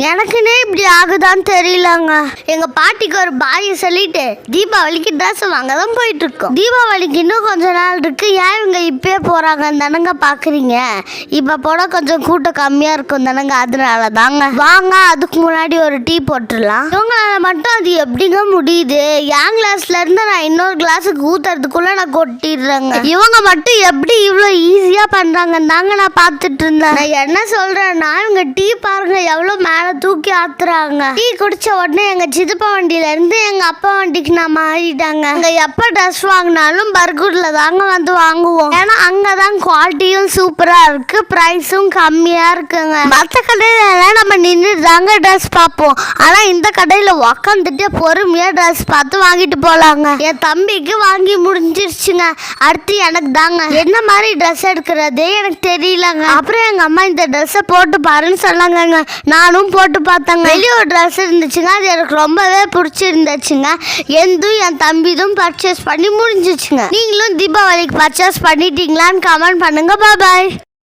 எனக்குன்னே இப்படி ஆகுதான்னு தெரியலங்க. எங்க பாட்டிக்கு ஒரு பாயை சொல்லிட்டு தீபாவளிக்கு ட்ரெஸ் வாங்க தான் போயிட்டு இருக்கோம். தீபாவளிக்கு இன்னும் கொஞ்ச நாள் இருக்கு. ஏன் இவங்க இப்பயே போறாங்கன்னு தானங்க பாக்குறீங்க. இப்ப போனா கொஞ்சம் கூட்டம் கம்மியா இருக்கும் தானங்க, அதனால தாங்க. வாங்க அதுக்கு முன்னாடி ஒரு டீ போட்டுடலாம். இவங்களால மட்டும் அது எப்படிங்க முடியுது? என் கிளாஸ்ல இருந்து நான் இன்னொரு கிளாஸுக்கு ஊத்துறதுக்குள்ள நான் கொட்டிடுறேங்க. இவங்க மட்டும் எப்படி இவ்வளவு ஈஸியா பண்றாங்கன்னு தாங்க நான் பார்த்துட்டு இருந்தேன். நான் என்ன சொல்றேன்னா, இவங்க டீ பாருங்க எவ்வளவு மேல தூக்கி ஆத்துறாங்க. டீ குடிச்ச உடனே எங்க சித்தப்பா வண்டியில இருந்து எங்க அப்பா வண்டிக்கு நான் மாறிட்டாங்க. அங்க எப்ப ட்ரெஸ் வாங்கினாலும் பர்கூர்ல தாங்க வந்து வாங்குவோம். ஏன்னா அங்கதான் குவாலிட்டியும் சூப்பரா இருக்கு, பிரைஸும் கம்மியா இருக்குங்க. மற்ற கடையில நம்ம நின்று தாங்க ட்ரெஸ் பார்ப்போம். ஆனா இந்த கடையில உக்காந்துட்டு பொறுமையா ட்ரெஸ் பார்த்து வாங்கிட்டு போலாங்க. என் தம்பிக்கு வாங்கி முடிஞ்சிருச்சுங்க. அடுத்து எனக்கு தாங்க. என்ன மாதிரி ட்ரெஸ் எடுக்கிறது எனக்கு தெரியலங்க. அப்புறம் எங்க அம்மா இந்த ட்ரெஸ்ஸை போட்டு பாருன்னு சொன்னாங்க. நானும் போட்டு பார்த்தேங்க. வெளியே ஒரு ட்ரெஸ் இருந்துச்சுங்க, அது எனக்கு ரொம்பவே பிடிச்சிருந்துச்சுங்க. என் தம்பிதும் பர்ச்சேஸ் பண்ணி முடிஞ்சிச்சுங்க. நீங்களும் தீபாவளிக்கு பர்ச்சேஸ் பண்ணிட்டீங்களான்னு கமெண்ட் பண்ணுங்க. பாய்.